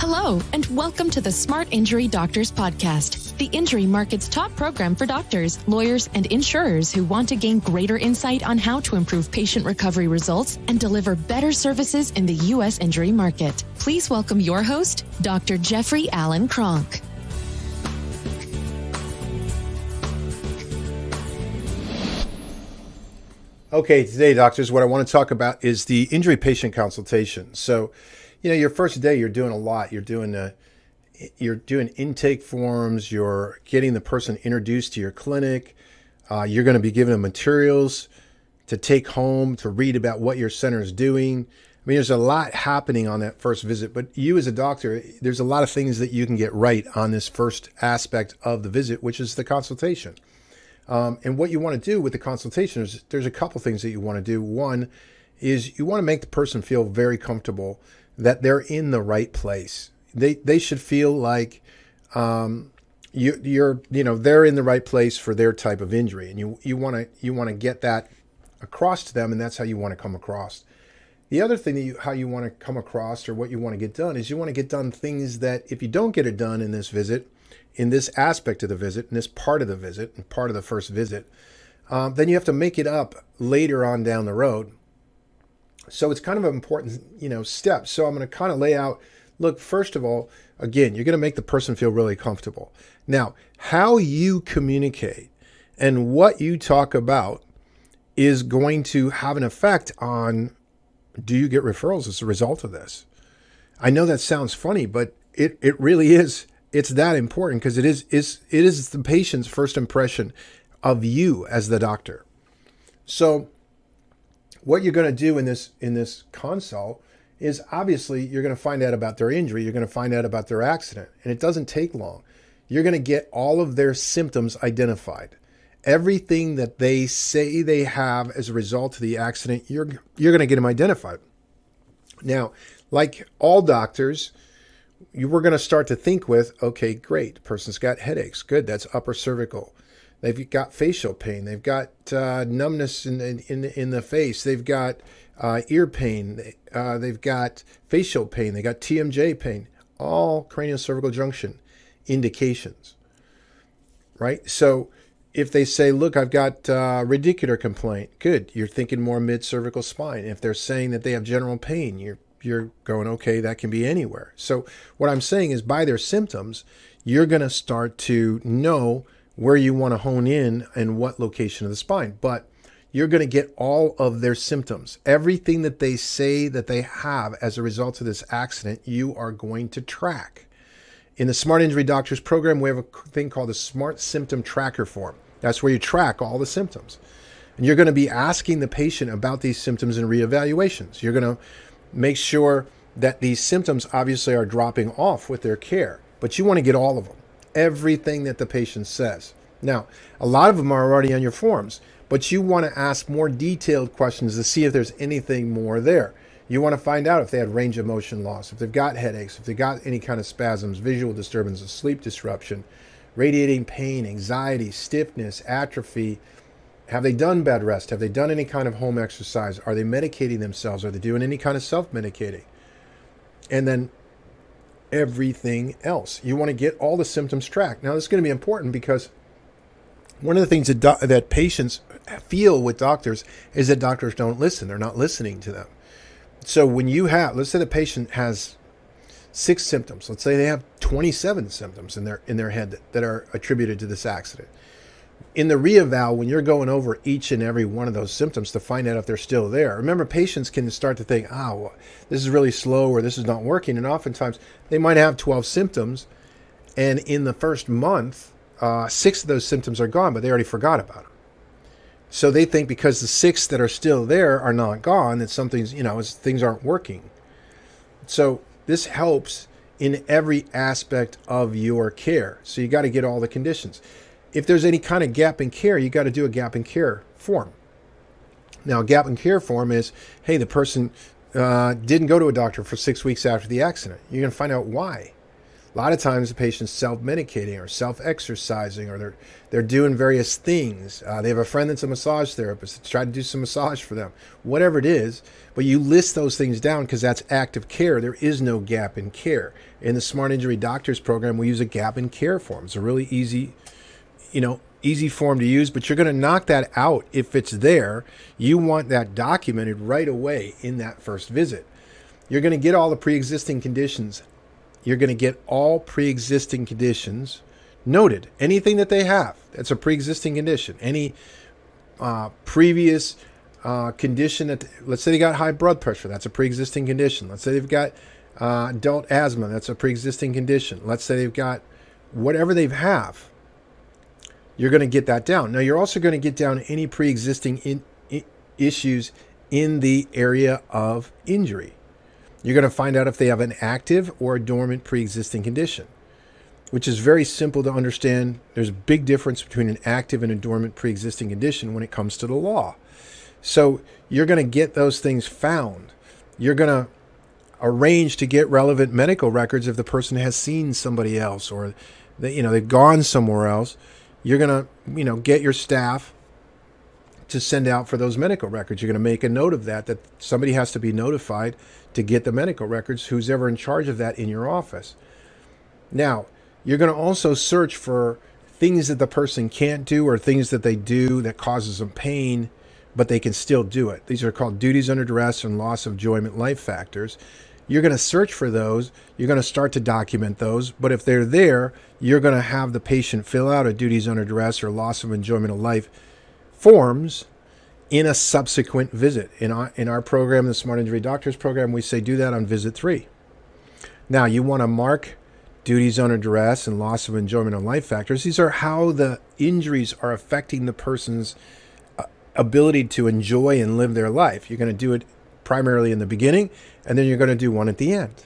Hello, and welcome to the Smart Injury Doctors Podcast, the injury market's top program for doctors, lawyers, and insurers who want to gain greater insight on how to improve patient recovery results and deliver better services in the U.S. injury market. Please welcome your host, Dr. Jeffrey Allen Kronk. Okay, today, doctors, what I want to talk about is the injury patient consultation. So, your first day, you're doing a lot. You're doing intake forms. You're getting the person introduced to your clinic. You're going to be giving them materials to take home, to read about what your center is doing. I mean, there's a lot happening on that first visit, but you as a doctor, there's a lot of things that you can get right on this first aspect of the visit, which is the consultation. And what you want to do with the consultation is there's a couple things that you want to do. One is you want to make the person feel very comfortable that they're in the right place. They should feel like they're in the right place for their type of injury, and you want to get that across to them, and that's how you want to come across. The other thing how you want to come across, or what you want to get done, is you want to get done things that if you don't get it done in this visit, in this aspect of the visit, in this part of the visit, and part of the first visit, then you have to make it up later on down the road. So it's kind of an important, step. So I'm going to kind of lay out, look, first of all, again, you're going to make the person feel really comfortable. Now, how you communicate and what you talk about is going to have an effect on, do you get referrals as a result of this? I know that sounds funny, but it really is. It's that important because it is the patient's first impression of you as the doctor. So what you're going to do in this consult is obviously you're going to find out about their injury. You're going to find out about their accident, and it doesn't take long. You're going to get all of their symptoms identified. Everything that they say they have as a result of the accident, you're going to get them identified. Now, like all doctors, you were going to start to think with, okay, great, the person's got headaches. Good, that's upper cervical. They've got facial pain. They've got numbness in the face. They've got ear pain. They've got facial pain. They got TMJ pain. All craniocervical junction indications, right? So if they say, look, I've got radicular complaint, good. You're thinking more mid-cervical spine. If they're saying that they have general pain, you're going, okay, that can be anywhere. So what I'm saying is by their symptoms, you're going to start to know where you want to hone in and what location of the spine. But you're going to get all of their symptoms. Everything that they say that they have as a result of this accident, you are going to track. In the Smart Injury Doctors program, we have a thing called the Smart Symptom Tracker form. That's where you track all the symptoms. And you're going to be asking the patient about these symptoms in reevaluations. You're going to make sure that these symptoms obviously are dropping off with their care, but you want to get all of them, everything that the patient says. Now, a lot of them are already on your forms, but you want to ask more detailed questions to see if there's anything more there. You want to find out if they had range of motion loss, if they've got headaches, if they've got any kind of spasms, visual disturbances, sleep disruption, radiating pain, anxiety, stiffness, atrophy. Have they done bed rest? Have they done any kind of home exercise? Are they medicating themselves? Are they doing any kind of self-medicating? And then everything else. You want to get all the symptoms tracked. Now, this is going to be important because one of the things that patients feel with doctors is that doctors don't listen. They're not listening to them. So when you have, let's say the patient has 6 symptoms. Let's say they have 27 symptoms in their head that are attributed to this accident. In the reeval, when you're going over each and every one of those symptoms to find out if they're still there, remember, patients can start to think, well, this is really slow or this is not working. And oftentimes they might have 12 symptoms. And in the first month, 6 of those symptoms are gone, but they already forgot about them. So they think because the 6 that are still there are not gone, that something's, things aren't working. So this helps in every aspect of your care. So you got to get all the conditions. If there's any kind of gap in care, you got to do a gap in care form. Now, a gap in care form is, hey, the person didn't go to a doctor for 6 weeks after the accident. You're going to find out why. A lot of times the patient's self-medicating or self-exercising, or they're doing various things. They have a friend that's a massage therapist that's trying to do some massage for them, whatever it is. But you list those things down because that's active care. There is no gap in care. In the Smart Injury Doctors program, we use a gap in care form. It's a really easy form to use, but you're going to knock that out if it's there. You want that documented right away in that first visit. You're going to get all the pre-existing conditions. You're going to get all pre-existing conditions noted. Anything that they have, that's a pre-existing condition. Any previous condition that, let's say they got high blood pressure, that's a pre-existing condition. Let's say they've got adult asthma, that's a pre-existing condition. Let's say they've got whatever they have. You're going to get that down. Now, you're also going to get down any pre-existing issues in the area of injury. You're going to find out if they have an active or a dormant pre-existing condition, which is very simple to understand. There's a big difference between an active and a dormant pre-existing condition when it comes to the law. So you're going to get those things found. You're going to arrange to get relevant medical records if the person has seen somebody else or they've gone somewhere else. You're going to, get your staff to send out for those medical records. You're going to make a note of that somebody has to be notified to get the medical records, who's ever in charge of that in your office. Now, you're going to also search for things that the person can't do or things that they do that causes them pain, but they can still do it. These are called duties under duress and loss of enjoyment life factors. You're going to search for those. You're going to start to document those. But if they're there, you're going to have the patient fill out a duties under duress or loss of enjoyment of life forms in a subsequent visit. In our program, the Smart Injury Doctors program, we say do that on visit 3. Now, you want to mark duties under duress and loss of enjoyment of life factors. These are how the injuries are affecting the person's ability to enjoy and live their life. You're going to do it primarily in the beginning, and then you're going to do one at the end,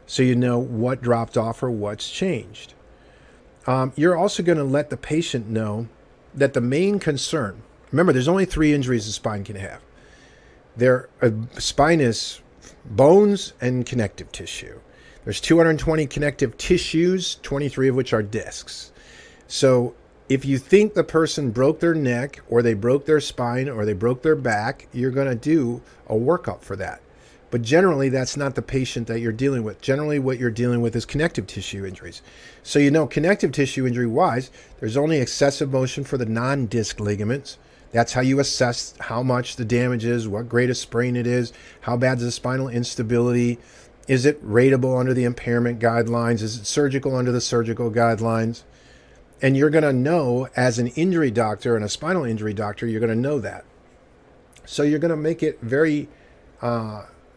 so you know what dropped off or what's changed. You're also going to let the patient know that the main concern, remember, there's only 3 injuries the spine can have. Spine is bones and connective tissue. There's 220 connective tissues, 23 of which are discs. So if you think the person broke their neck or they broke their spine or they broke their back, you're going to do a workup for that. But generally, that's not the patient that you're dealing with. Generally, what you're dealing with is connective tissue injuries. So connective tissue injury-wise, there's only excessive motion for the non-disc ligaments. That's how you assess how much the damage is, what grade of sprain it is, how bad is the spinal instability. Is it rateable under the impairment guidelines? Is it surgical under the surgical guidelines? And you're going to know, as an injury doctor and a spinal injury doctor, you're going to know that. So you're going to make it very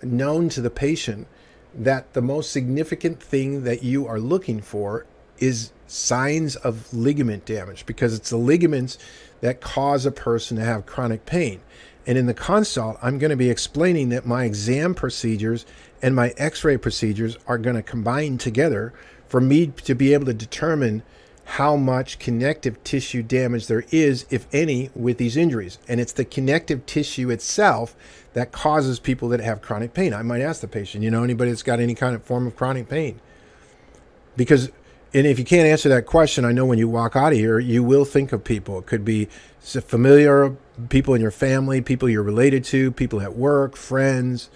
known to the patient that the most significant thing that you are looking for is signs of ligament damage, because it's the ligaments that cause a person to have chronic pain. And in the consult, I'm going to be explaining that my exam procedures and my x-ray procedures are going to combine together for me to be able to determine how much connective tissue damage there is, if any, with these injuries. And it's the connective tissue itself that causes people that have chronic pain. I might ask the patient, anybody that's got any kind of form of chronic pain? And if you can't answer that question, I know when you walk out of here, you will think of people. It could be familiar people in your family, people you're related to, people at work, friends.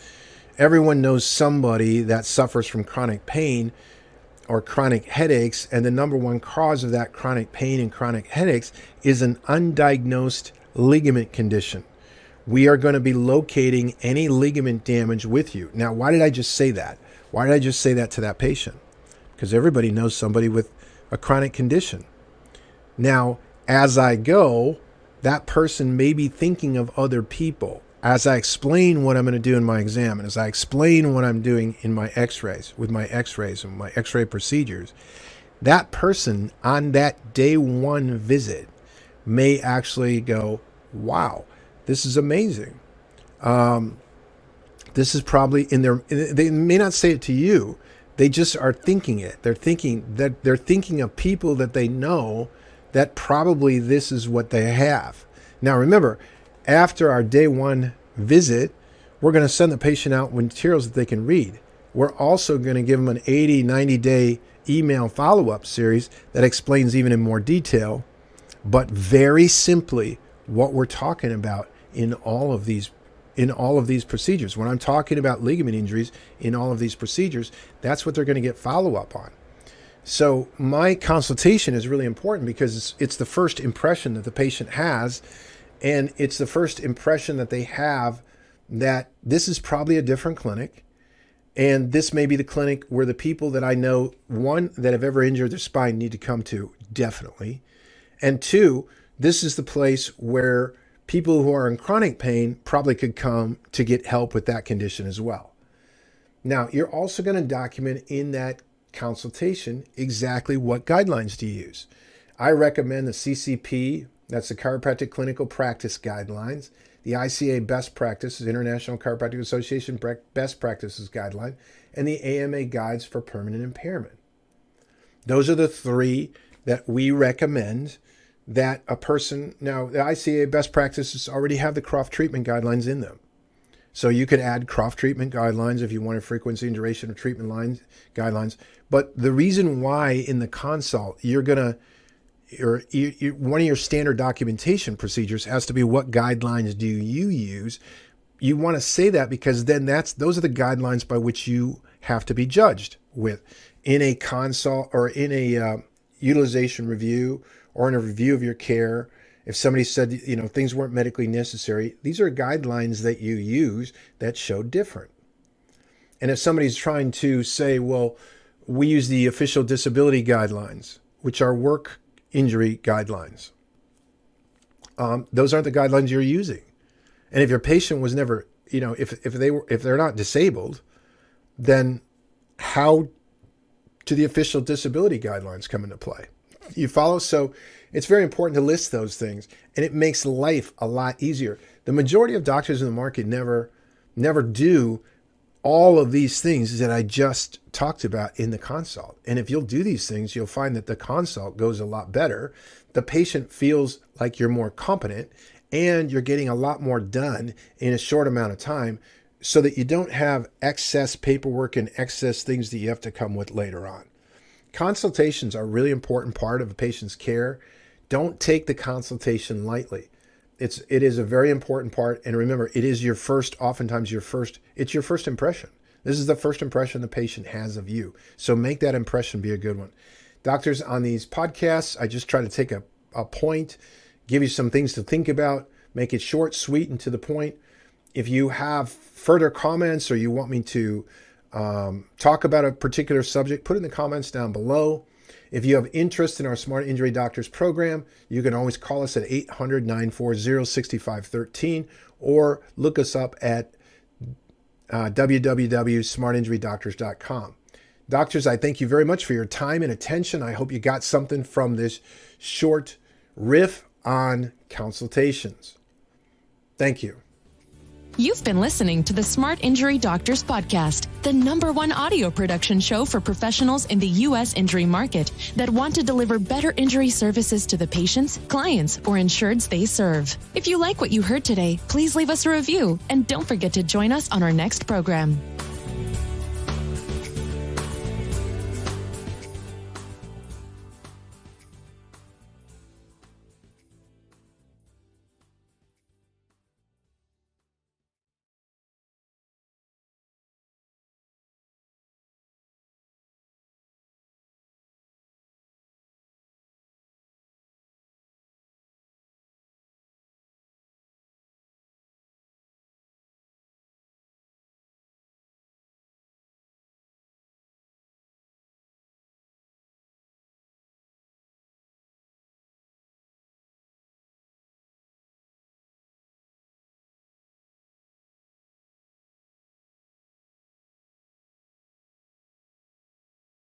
Everyone knows somebody that suffers from chronic pain or chronic headaches, and the number one cause of that chronic pain and chronic headaches is an undiagnosed ligament condition. We are going to be locating any ligament damage with you. Now, why did I just say that? Why did I just say that to that patient? Because everybody knows somebody with a chronic condition. Now, as I go, that person may be thinking of other people. As I explain what I'm going to do in my exam, and as I explain what I'm doing in my x-rays, with my x-rays and my x-ray procedures, that person on that day 1 visit may actually go, wow, this is amazing. This is probably they may not say it to you. They just are thinking it. They're thinking of people that they know that probably this is what they have. Now, remember, after our day 1 visit, we're going to send the patient out with materials that they can read. We're also going to give them an 80, 90-day email follow-up series that explains even in more detail, but very simply what we're talking about in all of these procedures. When I'm talking about ligament injuries in all of these procedures, that's what they're going to get follow-up on. So my consultation is really important because it's the first impression that the patient has, and it's the first impression that they have that this is probably a different clinic, and this may be the clinic where the people that I know, one, that have ever injured their spine need to come to, definitely, and two, this is the place where people who are in chronic pain probably could come to get help with that condition as well. Now, you're also going to document in that consultation exactly what guidelines do you use. I recommend the CCP, that's the Chiropractic Clinical Practice Guidelines, the ICA Best Practices, International Chiropractic Association Best Practices Guideline, and the AMA Guides for Permanent Impairment. Those are the three that we recommend that a person, now the ICA Best Practices already have the Croft Treatment Guidelines in them. So you could add Croft Treatment Guidelines if you wanted frequency and duration of treatment guidelines. But the reason why in the consult you're going to, one of your standard documentation procedures has to be what guidelines do you use. You want to say that because then those are the guidelines by which you have to be judged with in a consult or in a utilization review or in a review of your care. If somebody said, things weren't medically necessary, these are guidelines that you use that show different. And if somebody's trying to say, well, we use the official disability guidelines, which are work injury guidelines, those aren't the guidelines you're using. And if your patient was never, if they're not disabled, then how do the official disability guidelines come into play? You follow? So it's very important to list those things, and it makes life a lot easier. The majority of doctors in the market never do all of these things that I just talked about in the consult. And if you'll do these things, you'll find that the consult goes a lot better. The patient feels like you're more competent, and you're getting a lot more done in a short amount of time so that you don't have excess paperwork and excess things that you have to come with later on. Consultations are a really important part of a patient's care. Don't take the consultation lightly. It is a very important part. And remember, it is oftentimes it's your first impression. This is the first impression the patient has of you. So make that impression be a good one. Doctors, on these podcasts, I just try to take a point, give you some things to think about, make it short, sweet, and to the point. If you have further comments or you want me to talk about a particular subject, put it in the comments down below. If you have interest in our Smart Injury Doctors program, you can always call us at 800-940-6513 or look us up at www.smartinjurydoctors.com. Doctors, I thank you very much for your time and attention. I hope you got something from this short riff on consultations. Thank you. You've been listening to the Smart Injury Doctors Podcast, the #1 audio production show for professionals in the U.S. injury market that want to deliver better injury services to the patients, clients, or insureds they serve. If you like what you heard today, please leave us a review and don't forget to join us on our next program.